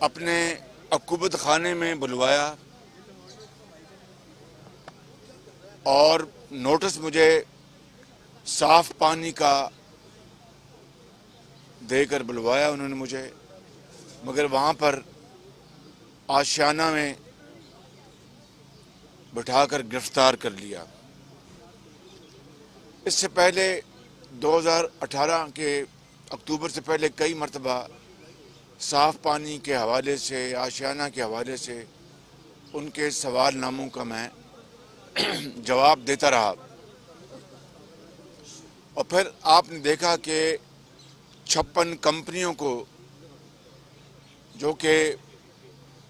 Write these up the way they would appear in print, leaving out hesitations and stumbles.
اپنے عقوبت خانے میں بلوایا اور نوٹس مجھے صاف پانی کا دے کر بلوایا انہوں نے مجھے، مگر وہاں پر آشیانہ میں بٹھا کر گرفتار کر لیا۔ اس سے پہلے 2018 کے اکتوبر سے پہلے کئی مرتبہ صاف پانی کے حوالے سے، آشیانہ کے حوالے سے ان کے سوال ناموں کا میں جواب دیتا رہا، اور پھر آپ نے دیکھا کہ 56 کمپنیوں کو، جو کہ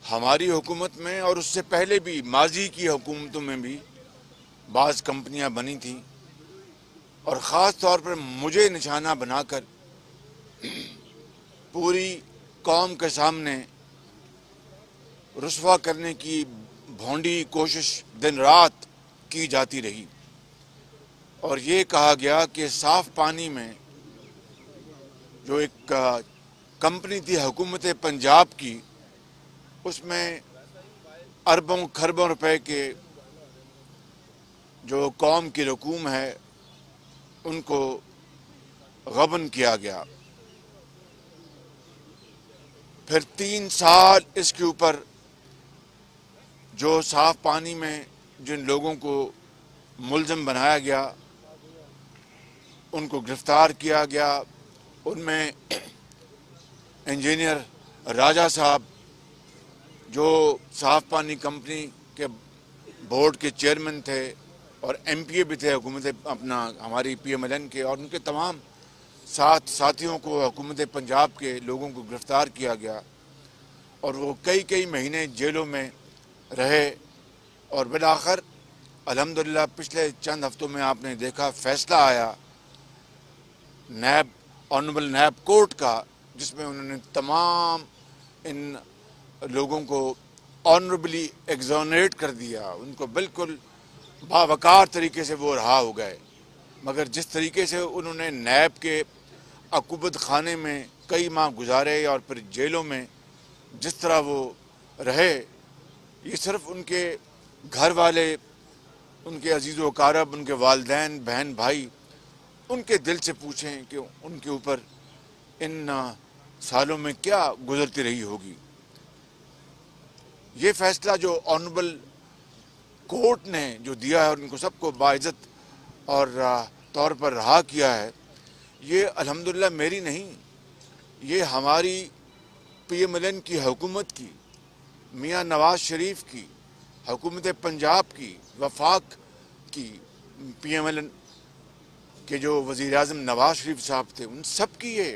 ہماری حکومت میں اور اس سے پہلے بھی ماضی کی حکومتوں میں بھی بعض کمپنیاں بنی تھیں، اور خاص طور پر مجھے نشانہ بنا کر پوری قوم کے سامنے رسوا کرنے کی بھونڈی کوشش دن رات کی جاتی رہی، اور یہ کہا گیا کہ صاف پانی میں جو ایک کمپنی تھی حکومت پنجاب کی، اس میں اربوں کھربوں روپے کے جو قوم کی رقوم ہے ان کو غبن کیا گیا۔ پھر 3 سال اس کے اوپر جو صاف پانی میں جن لوگوں کو ملزم بنایا گیا ان کو گرفتار کیا گیا، ان میں انجینئر راجہ صاحب جو صاف پانی کمپنی کے بورڈ کے چیئرمین تھے اور ایم پی اے بھی تھے حکومت ہماری پی ایم ایل این کے، اور ان کے تمام ساتھیوں کو حکومت پنجاب کے لوگوں کو گرفتار کیا گیا، اور وہ کئی مہینے جیلوں میں رہے، اور بالآخر الحمدللہ پچھلے چند ہفتوں میں آپ نے دیکھا فیصلہ آیا آنریبل نیب کورٹ کا، جس میں انہوں نے تمام ان لوگوں کو آنریبلی ایگزونریٹ کر دیا، ان کو بالکل باوقار طریقے سے وہ رہا ہو گئے۔ مگر جس طریقے سے انہوں نے نیب کے عقوبت خانے میں کئی ماہ گزارے اور پھر جیلوں میں جس طرح وہ رہے، یہ صرف ان کے گھر والے، ان کے عزیز و اقارب، ان کے والدین، بہن بھائی، ان کے دل سے پوچھیں کہ ان کے اوپر ان سالوں میں کیا گزرتی رہی ہوگی۔ یہ فیصلہ جو آنریبل کورٹ نے جو دیا ہے اور ان کو سب کو باعزت اور طور پر رہا کیا ہے، یہ الحمدللہ میری نہیں، یہ ہماری پی ایم ایل این کی حکومت کی، میاں نواز شریف کی، حکومت پنجاب کی، وفاق کی، پی ایم ایل این کے جو وزیر اعظم نواز شریف صاحب تھے، ان سب کی یہ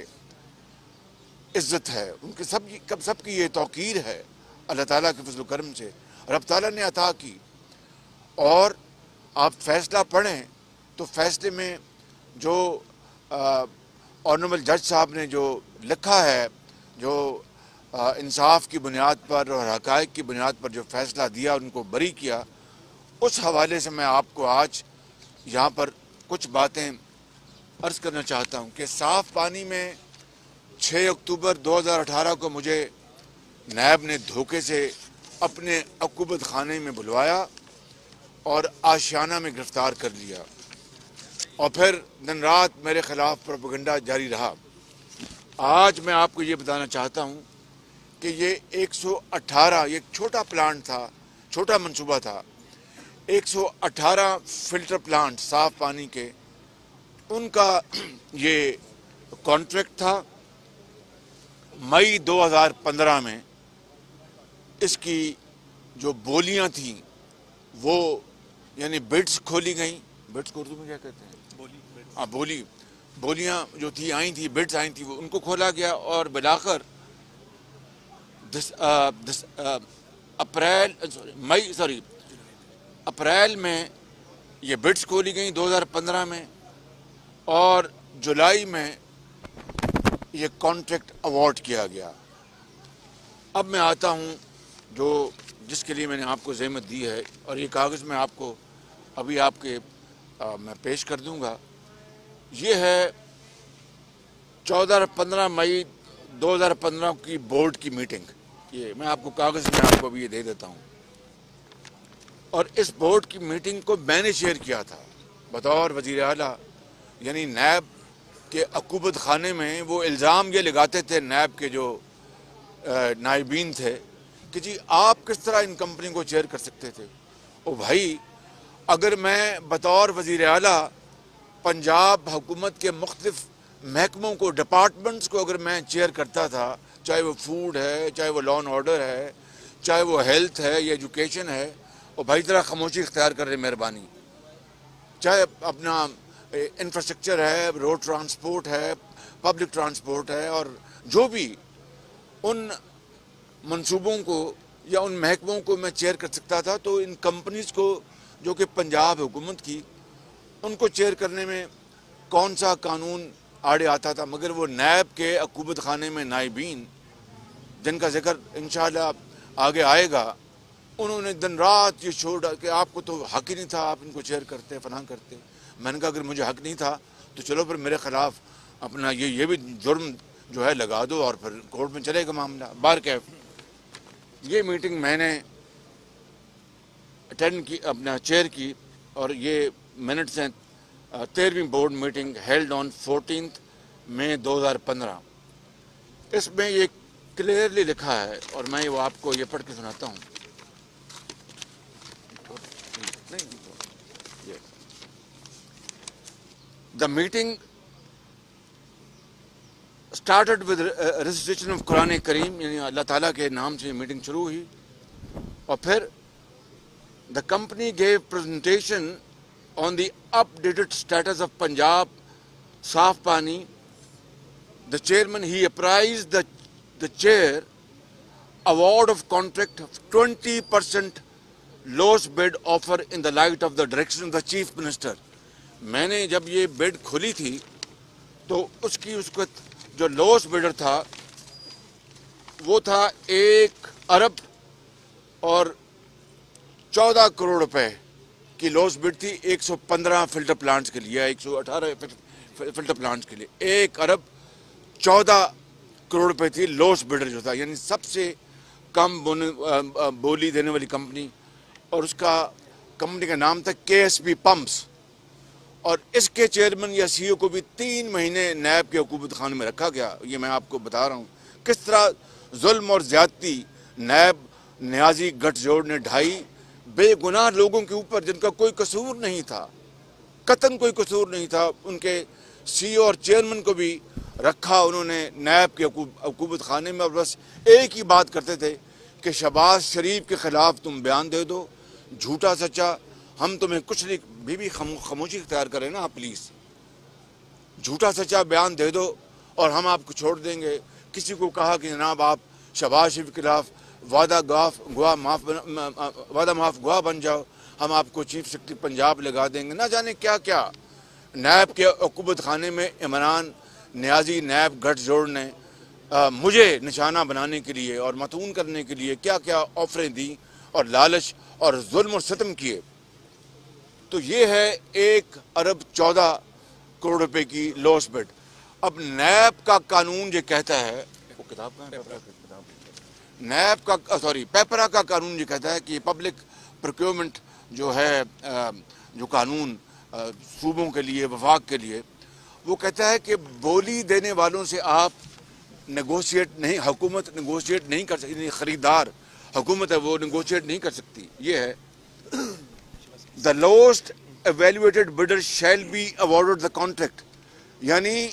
عزت ہے، ان کے سب کی یہ توقیر ہے اللہ تعالیٰ کے فضل و کرم سے، رب تعالیٰ نے عطا کی۔ اور آپ فیصلہ پڑھیں تو فیصلے میں جو آنریبل جج صاحب نے جو لکھا ہے، جو انصاف کی بنیاد پر اور حقائق کی بنیاد پر جو فیصلہ دیا، ان کو بری کیا، اس حوالے سے میں آپ کو آج یہاں پر کچھ باتیں عرض کرنا چاہتا ہوں کہ صاف پانی میں 6 اکتوبر 2018 کو مجھے نیب نے دھوکے سے اپنے عقوبت خانے میں بلوایا اور آشیانہ میں گرفتار کر لیا، اور پھر دن رات میرے خلاف پروپیگنڈا جاری رہا۔ آج میں آپ کو یہ بتانا چاہتا ہوں کہ یہ 118 یہ چھوٹا پلانٹ تھا، چھوٹا منصوبہ تھا، 118 فلٹر پلانٹ صاف پانی کے، ان کا یہ کانٹریکٹ تھا۔ مئی 2015 میں اس کی جو بولیاں تھیں وہ یعنی بڈس کھولی گئیں، بڈس کو اردو میں کیا کہتے ہیں؟ بولیاں جو تھی آئی تھیں، بڈس آئی تھیں، وہ ان کو کھولا گیا، اور بالآخر اپریل میں یہ بڈس کھولی گئیں 2015 میں، اور جولائی میں یہ کانٹریکٹ ایوارڈ کیا گیا۔ اب میں آتا ہوں جس کے لیے میں نے آپ کو زحمت دی ہے، اور یہ کاغذ میں آپ کو ابھی میں پیش کر دوں گا۔ یہ ہے 14 اور 15 مئی 2015 کی بورڈ کی میٹنگ۔ یہ میں آپ کو کاغذ میں آپ کو ابھی یہ دے دیتا ہوں. اور اس بورڈ کی میٹنگ کو میں نے چیئر کیا تھا بطور وزیر اعلیٰ. یعنی نیب کے عقوبت خانے میں وہ الزام یہ لگاتے تھے نیب کے جو نائبین تھے کہ جی آپ کس طرح ان کمپنی کو چیئر کر سکتے تھے. او بھائی، اگر میں بطور وزیر اعلیٰ پنجاب حکومت کے مختلف محکموں کو، ڈپارٹمنٹس کو اگر میں چیئر کرتا تھا، چاہے وہ فوڈ ہے، چاہے وہ لا اینڈ آرڈر ہے، چاہے وہ ہیلتھ ہے یا ایجوکیشن ہے، اور بھائی ذرا خاموشی اختیار کر رہے مہربانی، چاہے اپنا انفراسٹرکچر ہے، روڈ ٹرانسپورٹ ہے، پبلک ٹرانسپورٹ ہے، اور جو بھی ان منصوبوں کو یا ان محکموں کو میں چیئر کر سکتا تھا، تو ان کمپنیز کو جو کہ پنجاب حکومت کی، ان کو چیئر کرنے میں کون سا قانون آڑے آتا تھا. مگر وہ نیب کے عقوبت خانے میں نائبین، جن کا ذکر انشاءاللہ آگے آئے گا، انہوں نے دن رات یہ چھوڑا کہ آپ کو تو حق ہی نہیں تھا، آپ ان کو چیئر کرتے فلاں کرتے. میں نے کہا اگر مجھے حق نہیں تھا تو چلو پھر میرے خلاف اپنا یہ بھی جرم جو ہے لگا دو اور پھر کورٹ میں چلے گا معاملہ. بہرکیف یہ میٹنگ میں نے اٹینڈ کی، اپنا چیئر کی، اور یہ منٹس ہیں 13ویں بورڈ میٹنگ ہیلڈ آن 14 مئی 2015. اس میں یہ کلیئرلی لکھا ہے، اور میں وہ آپ کو یہ پڑھ کے سناتا ہوں. The meeting started with recitation of قرآن کریم، یعنی اللہ تعالیٰ کے نام سے یہ میٹنگ شروع ہوئی. اور پھر the company gave presentation on the updated status of Punjab Saaf Pani. The chairman, he apprised the chair award of contract of 20% lowest bid offer in the light of the direction of the chief minister. میں نے جب یہ بڈ کھلی تھی تو اس کو جو lost بڈر تھا وہ تھا 1 ارب اور 14 کروڑ روپے کی لوسٹ بڈ تھی 115 فلٹر پلانٹس کے لیے، 118 فلٹر پلانٹس کے لیے. 1 ارب 14 کروڑ روپے تھی لوسٹ بڈر جو تھا، یعنی سب سے کم بولی دینے والی کمپنی. اور اس کا کمپنی کا نام تھا KSP پمپس. اور اس کے چیئرمین یا سی او کو بھی 3 مہینے نیب کے حکومت خانے میں رکھا گیا. یہ میں آپ کو بتا رہا ہوں کس طرح ظلم اور زیادتی نیب نیازی گٹھ جوڑ نے ڈھائی بے گناہ لوگوں کے اوپر، جن کا کوئی قصور نہیں تھا، قطعاً کوئی قصور نہیں تھا. ان کے سی او اور چیئرمین کو بھی رکھا انہوں نے نیب کے حکومت خانے میں، اور بس ایک ہی بات کرتے تھے کہ شہباز شریف کے خلاف تم بیان دے دو، جھوٹا سچا ہم تمہیں کچھ نہیں. بھی خاموشی اختیار کریں نا آپ پلیز. جھوٹا سچا بیان دے دو اور ہم آپ کو چھوڑ دیں گے. کسی کو کہا کہ جناب آپ شہباز شریف کے خلاف وعدہ معاف گواہ بن جاؤ، ہم آپ کو چیف سیکرٹری پنجاب لگا دیں گے، نہ جانے کیا کیا. نیب کے حکومت خانے میں عمران نیازی نیب گٹھ جوڑ نے مجھے نشانہ بنانے کے لیے اور متون کرنے کے لیے کیا کیا آفریں دیں اور لالچ اور ظلم اور ستم کیے. تو یہ ہے 1 ارب 14 کروڑ روپے کی لوس بڈ. اب نیب کا قانون یہ کہتا ہے، وہ کتاب کہاں ہے؟ نیب کا پیپرا کا قانون یہ کہتا ہے کہ پبلک پروکیورمنٹ جو ہے، جو قانون صوبوں کے لیے، وفاق کے لیے، وہ کہتا ہے کہ بولی دینے والوں سے آپ نیگوشیٹ نہیں، حکومت نیگوشیٹ نہیں کر سکتی. خریدار حکومت ہے وہ نیگوشیٹ نہیں کر سکتی. یہ ہے the lowest evaluated bidder shall be awarded the contract. یعنی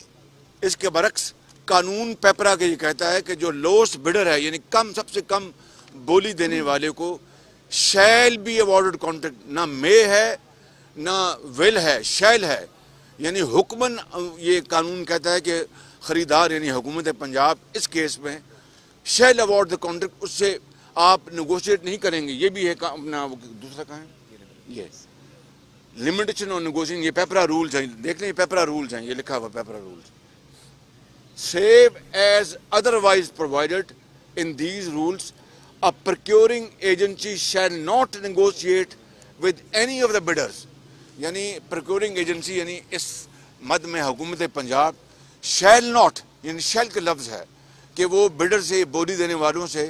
اس کے برعکس قانون پیپرا کے یہ کہتا ہے کہ جو lowest bidder ہے، یعنی سب سے کم بولی دینے والے کو shall be awarded contract. نہ may ہے نہ will ہے، shall ہے. یعنی حکمن یہ قانون کہتا ہے کہ خریدار یعنی حکومت پنجاب اس کیس میں shall award the contract، اس سے آپ نیگوشیٹ نہیں کریں گے. یہ بھی ہے اپنا دوسرا کہاں ہے، یہ لمیٹیشن اور نیگوشیشن. یہ پیپرا رولز ہیں، دیکھ لیں یہ پیپرا رولز ہیں، یہ لکھا ہوا PPRA rules. Save as otherwise provided in these rules a procuring agency shall not negotiate with any of the bidders. یعنی procuring agency یعنی اس مد میں حکومت پنجاب shall not، یعنی shall کا لفظ ہے کہ وہ بڈر سے، بولی دینے والوں سے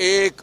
1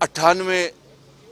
98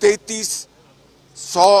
3300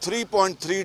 3.3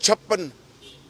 56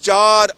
4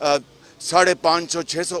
550-600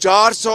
400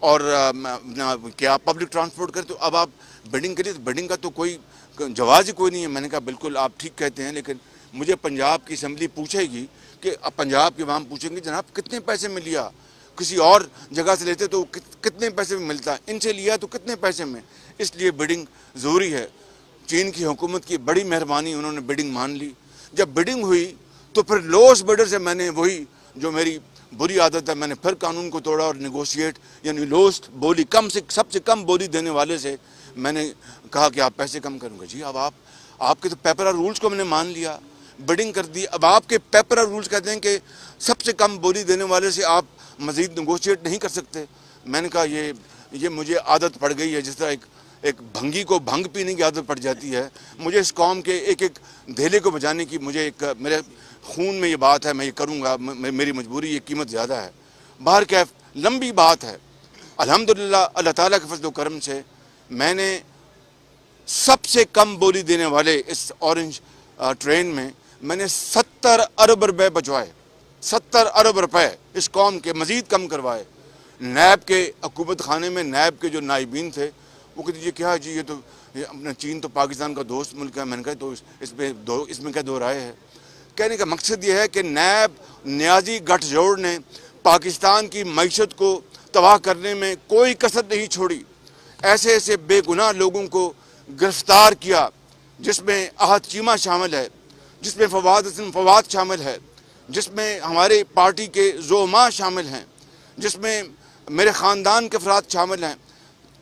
اور کیا پبلک ٹرانسپورٹ کریں، تو اب آپ بڈنگ کریے، تو بڈنگ کا تو کوئی جواز ہی کوئی نہیں ہے۔ میں نے کہا بالکل آپ ٹھیک کہتے ہیں، لیکن مجھے پنجاب کی اسمبلی پوچھے گی کہ اب پنجاب کے عوام پوچھیں گے جناب کتنے پیسے میں لیا، کسی اور جگہ سے لیتے تو کتنے پیسے میں ملتا، ان سے لیا تو کتنے پیسے میں۔ اس لیے بڈنگ ضروری ہے۔ چین کی حکومت کی بڑی مہربانی، انہوں نے بڈنگ مان لی۔ جب بڈنگ ہوئی تو پھر لوسٹ بڈر سے میں نے وہی جو میری بری عادت ہے، میں نے پھر قانون کو توڑا اور نیگوشیٹ، یعنی لوسٹ بولی سب سے کم بولی دینے والے سے میں نے کہا کہ آپ پیسے کم کروں گے۔ جی اب آپ کے تو پیپر اور رولز کو میں نے مان لیا، بڈنگ کر دی، اب آپ کے پیپر اور رولز کہتے ہیں کہ سب سے کم بولی دینے والے سے آپ مزید نیگوشیٹ نہیں کر سکتے۔ میں نے کہا یہ مجھے عادت پڑ گئی ہے، جس طرح ایک بھنگی کو بھنگ پینے کی عادت پڑ جاتی ہے، مجھے اس قوم کے ایک دھیلے کو بچانے کی میرے خون میں یہ بات ہے، میں یہ کروں گا، میری مجبوری، یہ قیمت زیادہ ہے۔ باہر کیف لمبی بات ہے، الحمدللہ اللہ تعالیٰ کے فضل و کرم سے میں نے سب سے کم بولی دینے والے اس اورنج ٹرین میں نے 70 ارب روپے بچوائے، 70 ارب روپے اس قوم کے مزید کم کروائے۔ نیب کے حکومت خانے میں نیب کے جو نائبین تھے وہ کہتے جی کیا جی، یہ تو اپنا چین تو پاکستان کا دوست ملک ہے۔ میں نے کہا تو اس میں کیا دو رائے ہے؟ کہنے کا مقصد یہ ہے کہ نیب نیازی گٹھ جوڑ نے پاکستان کی معیشت کو تباہ کرنے میں کوئی کسر نہیں چھوڑی، ایسے بے گناہ لوگوں کو گرفتار کیا، جس میں احد چیمہ شامل ہے، جس میں فواد حسن فواد شامل ہے، جس میں ہمارے پارٹی کے زعماء شامل ہیں، جس میں میرے خاندان کے افراد شامل ہیں۔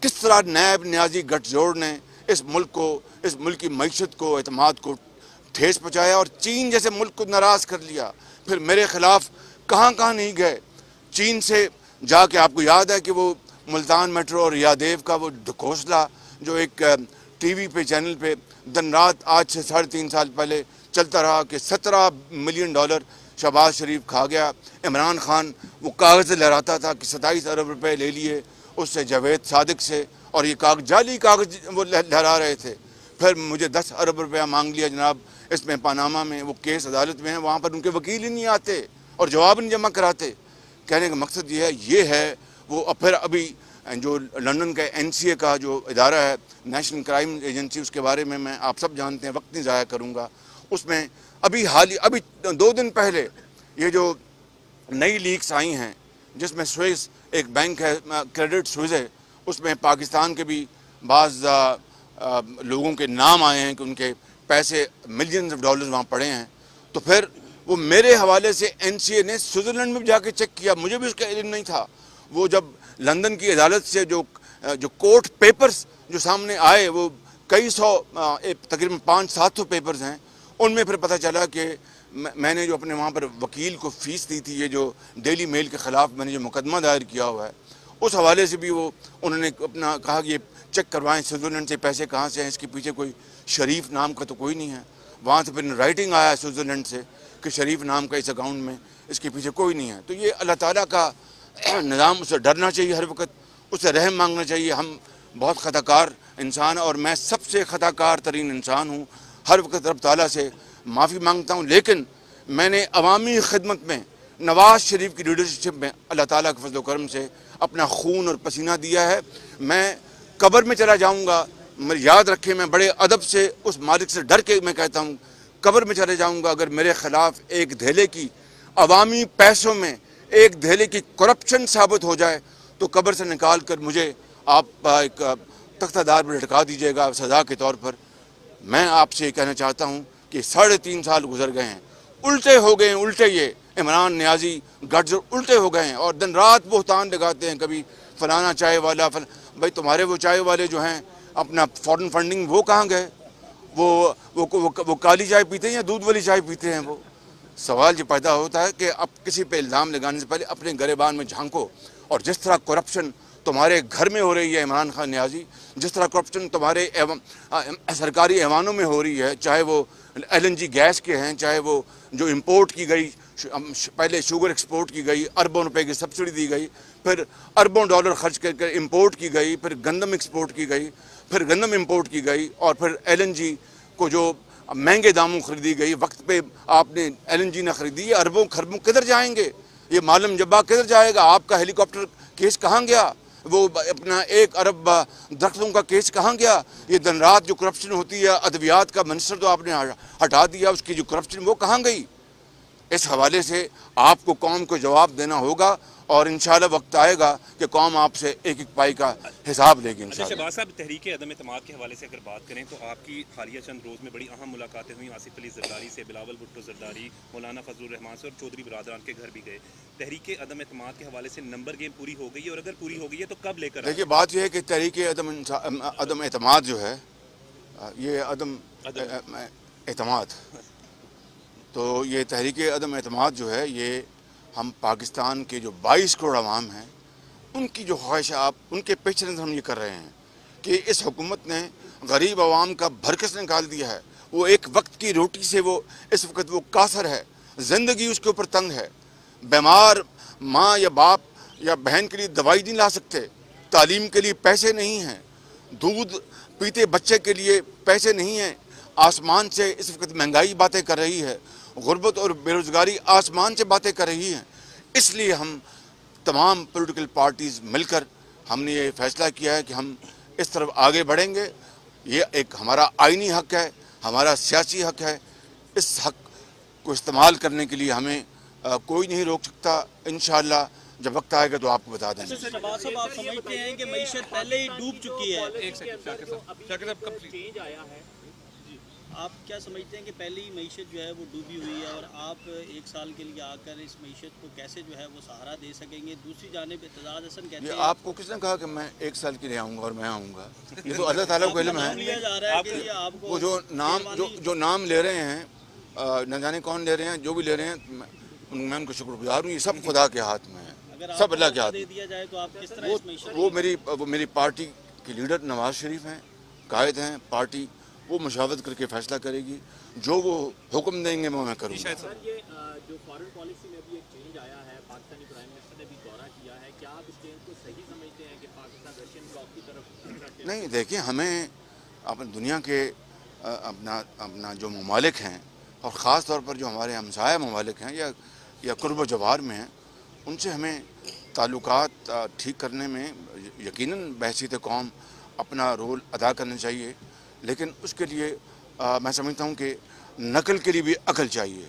کس طرح نیب نیازی گٹھ جوڑ نے اس ملک کو، اس ملک کی معیشت کو، اعتماد کو ٹھیس پہنچایا اور چین جیسے ملک کو ناراض کر لیا۔ پھر میرے خلاف کہاں نہیں گئے، چین سے جا کے آپ کو یاد ہے کہ وہ ملتان میٹرو اور یادیو کا وہ ڈھکوسلا جو ایک ٹی وی پہ چینل پہ دن رات آج سے 3.5 سال پہلے چلتا رہا کہ $17 ملین شہباز شریف کھا گیا۔ عمران خان وہ کاغذ لہراتا تھا کہ 27 ارب روپے لے لیے اس سے جاوید صادق سے، اور یہ جعلی کاغذ وہ لہرا رہے تھے۔ پھر مجھے 10 ارب روپیہ مانگ لیا جناب، اس میں پاناما میں وہ کیس عدالت میں ہیں، وہاں پر ان کے وکیل ہی نہیں آتے اور جواب نہیں جمع کراتے۔ کہنے کا مقصد یہ ہے وہ پھر ابھی جو لندن کا NCA کا جو ادارہ ہے، نیشنل کرائم ایجنسی، اس کے بارے میں آپ سب جانتے ہیں، وقت نہیں ضائع کروں گا۔ اس میں ابھی 2 دن پہلے یہ جو نئی لیکس آئی ہیں، جس میں سوئس ایک بینک ہے، کریڈٹ سوئس ہے، اس میں پاکستان کے بھی بعض لوگوں کے نام آئے ہیں کہ ان کے پیسے ملینز آف ڈالرز وہاں پڑے ہیں۔ تو پھر وہ میرے حوالے سے NCA نے سوئٹزرلینڈ میں جا کے چیک کیا، مجھے بھی اس کا علم نہیں تھا۔ وہ جب لندن کی عدالت سے جو کورٹ پیپرز جو سامنے آئے، وہ کئی سو، تقریباً 500-700 پیپرز ہیں، ان میں پھر پتہ چلا کہ میں نے جو اپنے وہاں پر وکیل کو فیس دی تھی، یہ جو ڈیلی میل کے خلاف میں نے جو مقدمہ دائر کیا ہوا ہے، اس حوالے سے بھی انہوں نے اپنا کہا کہ یہ چیک کروائیں سوئٹزرلینڈ سے پیسے کہاں سے ہیں، اس کے پیچھے کوئی شریف نام کا تو کوئی نہیں ہے۔ وہاں سے پھر رائٹنگ آیا ہے سوئٹزرلینڈ سے کہ شریف نام کا اس اکاؤنٹ میں، اس کے پیچھے کوئی نہیں ہے۔ تو یہ اللہ تعالیٰ کا نظام، اسے ڈرنا چاہیے ہر وقت، اسے رحم مانگنا چاہیے۔ ہم بہت خطا کار انسان ہیں اور میں سب سے خطا کار ترین انسان ہوں، ہر وقت رب تعالیٰ سے معافی مانگتا ہوں، لیکن میں نے عوامی خدمت میں نواز شریف کی لیڈرشپ میں اللہ تعالیٰ کے فضل و کرم سے اپنا خون اور پسینہ دیا ہے۔ میں قبر میں چلا جاؤں گا، یاد رکھیں، میں بڑے ادب سے اس مالک سے ڈر کے میں کہتا ہوں، قبر میں چلے جاؤں گا اگر میرے خلاف ایک دھیلے کی عوامی پیسوں میں ایک دھیلے کی کرپشن ثابت ہو جائے تو قبر سے نکال کر مجھے آپ ایک تختہ دار پر لٹکا دیجیے گا سزا کے طور پر۔ میں آپ سے یہ کہنا چاہتا ہوں کہ 3.5 سال گزر گئے ہیں، الٹے ہو گئے ہیں، الٹے یہ عمران نیازی گٹھ جو الٹے ہو گئے ہیں اور دن رات بہتان لگاتے ہیں، کبھی فلانا چائے والا بھائی تمہارے وہ چائے والے جو ہیں اپنا فورن فنڈنگ وہ کہاں گئے؟ وہ کالی چائے پیتے ہیں یا دودھ والی چائے پیتے ہیں؟ وہ سوال یہ پیدا ہوتا ہے کہ اب کسی پہ الزام لگانے سے پہلے اپنے گریبان میں جھانکو، اور جس طرح کرپشن تمہارے گھر میں ہو رہی ہے عمران خان نیازی، جس طرح کرپشن تمہارے سرکاری ایوانوں میں ہو رہی ہے، چاہے وہ LNG گیس کے ہیں، چاہے وہ جو امپورٹ کی گئی، پہلے شوگر ایکسپورٹ کی گئی، اربوں روپے کی سبسڈی دی گئی، پھر اربوں ڈالر خرچ کر کے امپورٹ کی گئی، پھر گندم ایکسپورٹ کی گئی، پھر گندم امپورٹ کی گئی، اور پھر LNG کو جو مہنگے داموں خریدی گئی، وقت پہ آپ نے LNG نہ خریدی، یہ اربوں خربوں کدھر جائیں گے؟ یہ معلم جبا کدھر جائے گا؟ آپ کا ہیلی کاپٹر کیس کہاں گیا؟ وہ اپنا 1 ارب درختوں کا کیس کہاں گیا؟ یہ دن رات جو کرپشن ہوتی ہے، ادویات کا منسٹر تو آپ نے ہٹا دیا، اس کی جو کرپشن وہ کہاں گئی؟ اس حوالے سے آپ کو قوم کو جواب دینا ہوگا، اور انشاءاللہ وقت آئے گا کہ قوم آپ سے ایک ایک پائی کا حساب لے گی انشاءاللہ۔ شہباز صاحب، تحریک عدم اعتماد کے حوالے سے اگر بات کریں تو آپ کی حالیہ چند روز میں بڑی اہم ملاقاتیں ہوئیں، آصف علی زرداری سے، بلاول بھٹو زرداری، مولانا فضل الرحمان سے، اور چودھری برادران کے گھر بھی گئے۔ تحریک عدم اعتماد کے حوالے سے نمبر گیم پوری ہو گئی ہے، اور اگر پوری ہو گئی ہے تو کب لے کر؟ دیکھیے بات یہ ہے کہ تحریک عدم اعتماد جو ہے، یہ عدم اعتماد، تو یہ تحریک عدم اعتماد جو ہے، یہ ہم پاکستان کے جو 22 کروڑ عوام ہیں ان کی جو خواہشات، ان کے پیش نظر ہم یہ کر رہے ہیں کہ اس حکومت نے غریب عوام کا بھرکس نکال دیا ہے۔ وہ ایک وقت کی روٹی سے وہ اس وقت وہ قاصر ہے، زندگی اس کے اوپر تنگ ہے، بیمار ماں یا باپ یا بہن کے لیے دوائی نہیں لا سکتے، تعلیم کے لیے پیسے نہیں ہیں، دودھ پیتے بچے کے لیے پیسے نہیں ہیں، آسمان سے اس وقت مہنگائی باتیں کر رہی ہے، غربت اور بے روزگاری آسمان سے باتیں کر رہی ہیں۔ اس لیے ہم تمام پولیٹیکل پارٹیز مل کر ہم نے یہ فیصلہ کیا ہے کہ ہم اس طرف آگے بڑھیں گے۔ یہ ایک ہمارا آئینی حق ہے، ہمارا سیاسی حق ہے، اس حق کو استعمال کرنے کے لیے ہمیں کوئی نہیں روک سکتا۔ انشاءاللہ جب وقت آئے گا تو آپ کو بتا دیں گے۔ شہباز صاحب، آپ سمجھتے ہیں کہ معیشت پہلے ہی ڈوب چکی ہے؟ آپ کیا سمجھتے ہیں کہ پہلے ہی معیشت جو ہے وہ ڈوبی ہوئی ہے، اور آپ 1 سال کے لیے آ کر اس معیشت کو کیسے جو ہے وہ سہارا دے سکیں گے؟ دوسری جانب اعتزاز حسن کہتے ہیں، یہ آپ کو کس نے کہا کہ میں 1 سال کے لیے آؤں گا اور میں آؤں گا؟ یہ تو اللہ تعالیٰ کو علم ہے۔ لیا جا رہا ہے کہ یہ آپ کو وہ جو نام لے رہے ہیں، نہ جانے کون لے رہے ہیں، جو بھی لے رہے ہیں، میں ان کو شکر گزار ہوں۔ یہ سب خدا کے ہاتھ میں ہے، سب اللہ کے ہاتھ دے دیا جائے تو آپ کس طرح اس معیشت وہ میری پارٹی کے لیڈر نواز شریف ہیں، قائد ہیں پارٹی، وہ مشاورت کر کے فیصلہ کرے گی، جو وہ حکم دیں گے وہ میں کروں گا۔ سر، یہ جو فارن پالیسی میں بھی ایک چینج آیا ہے، پاکستانی پرائم منسٹر نے بھی دورہ کیا ہے، کیا آپ اس چینج کو صحیح سمجھتے ہیں کہ پاکستان رشین بلاک کی طرف؟ نہیں، دیکھیں، ہمیں اپنی دنیا کے اپنا جو ممالک ہیں، اور خاص طور پر جو ہمارے ہمسایہ ممالک ہیں یا قرب و جوار میں ہیں، ان سے ہمیں تعلقات ٹھیک کرنے میں یقیناً بحیثیت قوم اپنا رول ادا کرنا چاہیے، لیکن اس کے لیے میں سمجھتا ہوں کہ نقل کے لیے بھی عقل چاہیے۔